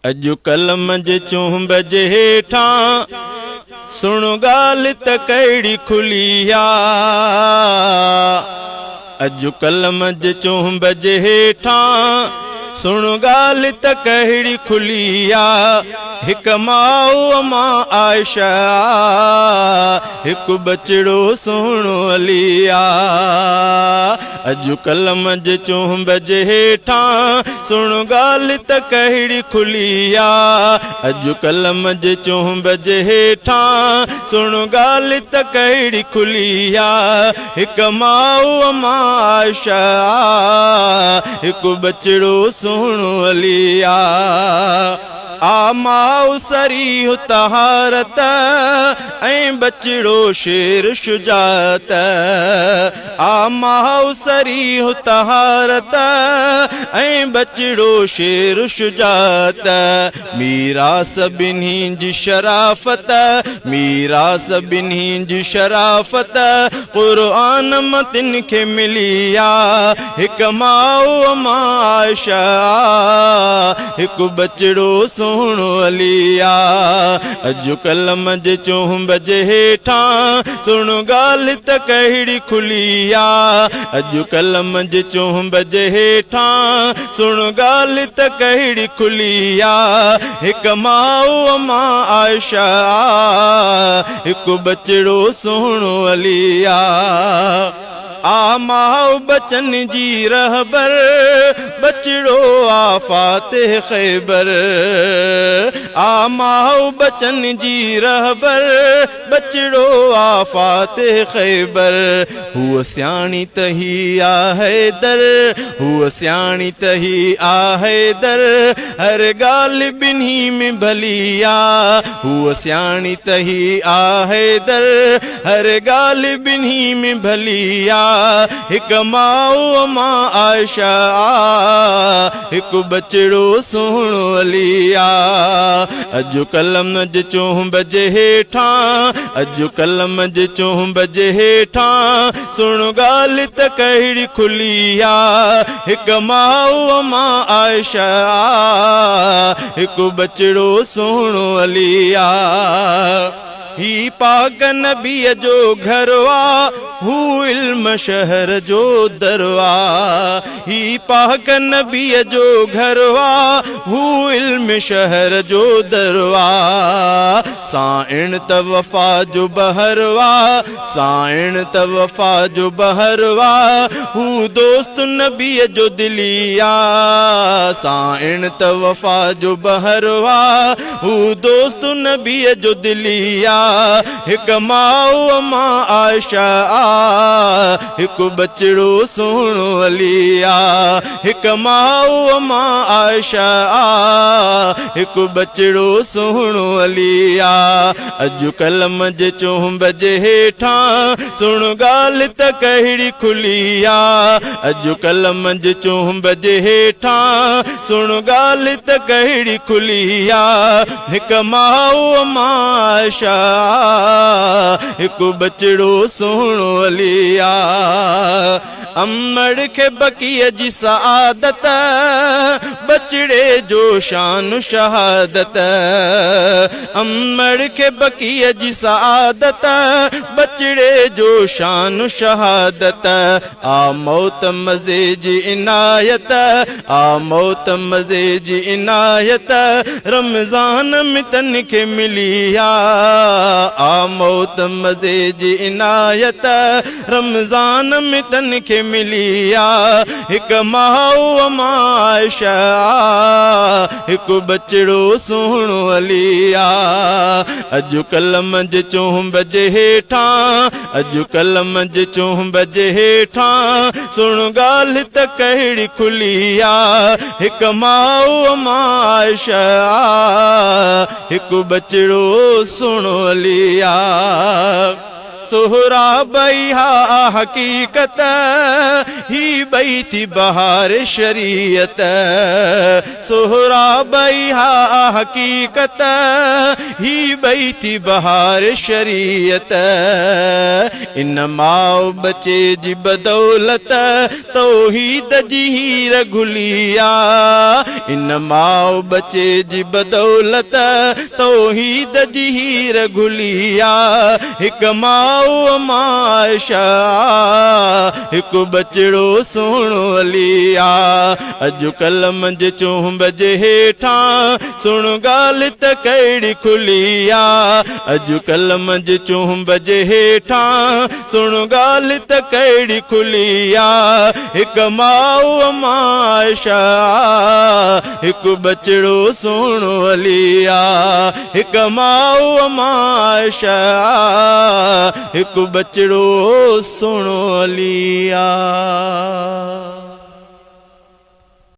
अजु कलम जे चुंब जे हेठां सुनो गाल त कहिड़ी खुली आ। अजु कलम जे चुंब जे हेठां सुनो गाल त कहिड़ी खुली आ। हिक माऊ मां आयशा हिक बचड़ो सोनो अली आ। अजु कलम जे चुंब जे हेठां सुनो गाल त कहिड़ी खुली आ। अजु कलम जे चुंब जे हेठां सुनो गाल त कहिड़ी खुली आ। हिक माऊ मां आयशा हिक बचड़ो सोनो अली आ माऊ सरी तहारत ऐं बचड़ो शेर शुजात। आ माऊ सरी तहारत ऐं बचड़ो शेर शुजात। मीरास बिन्ही जी शराफत मीरास बिन्ही जी शराफत क़ुरआन मतिन खे मिली आ। हिक माऊ मां आयशा हिक बचड़ो सोनो अली आ। अजु कलम जे चुंब जे हेठां सुनो गाल त कहिड़ी खुली आ। अजु कलम जे चुंब जे हेठां सुनो गाल त कहिड़ी खुली आ। हिक माऊ मां आयशा हिक बचड़ो सोनो अली आ माऊ बचन जी रहबर बचड़ो आ फातिह खैबर। आ माऊ बचन जी रहबर बचड़ो आ फातिह खैबर। हुआ सियाणी तही आ हैदर हुआ सियाणी तही आ हैदर हर गाल बिन्ही में भली आ। हुआ सियाणी तही आ हैदर हर गाल बिन्ही में भली आ। हिक माऊ मां आयशा हिक बचड़ो सोनो अली आ। अजु कलम जे चुंब जे हेठां अजु कलम जे चुंब जे हेठां सुनो गाल त कहिड़ी खुली आ। हिक माऊ मां आयशा हिक बचड़ो सोनो अली आ। ही पाक नबीअ जो घरवा हू इल्म शहर जो दरवा। ही पाक नबीअ जो घरवा हू इल्म शहर जो दरवा। साइण त वफ़ा जो बहरवा साइण त वफ़ा जो बहरवा हू दोस्त नबीअ जो दिलिया। साइण त वफ़ा जो बहरवा हू दोस्त नबीअ जो दिलिया। हिक माऊ मां आयशा हिक बचड़ो सोनो अली आ। हिक माऊ मां आयशा हिक बचड़ो सोनो अली आ। अजु कलम जे चुंब जे हेठां सुनो गाल त कहिड़ी खुली आ। अजु कलम जे चुंब जे हेठां सुनो गाल त कहिड़ी खुली आ। हिक माऊ मां आयशा हिक बचड़ो सोनो अली आ। अमड़ खे बकीअ जी सआदत बचड़े जो शान शहादत। अमड़ खे बकीअ जी सआदत बचड़े जो शान शहादत। आ मौत मज़े जी इनायत आ मौत मज़े जी इनायत रमज़ान में तन खे मिली आ। मौत मज़े जी इनायत रमज़ान में तन खे मिली आ। हिक माऊ मां आयशा हिक बचड़ो सोनो अली आ। अजु कलम जे चुंब जे हेठां अजु कलम जे चुंब जे हेठां सुनो गाल त कहिड़ी खुली आ। हिक माऊ मां आयशा हिक बचड़ो सोनो अली आ। सोहराब हा हकीकत ही बई थी बहार शरीयत सोहराब हा हकीकत ही बई थी बहार शरीयत इन माओ बचे जी बदौलत तौहीद जी हीर घुलिया इन माओ बचे जी बदौलत तौहीद जी हीर घुलिया हिक माओ माशा हिक बचड़ो सोणो लिया अॼुकल्ह मंझि चुंब जे हेठां सुण ॻाल्हि त कहिड़ी खुलिया अॼुकल्ह मंझि चुंब जे हेठां सुण ॻाल्हि त कहिड़ी खुलिया हिक माओ माशा हिक बचड़ो सोणो लिया हिक माओ माशा हिक बचड़ो सोणो लिया।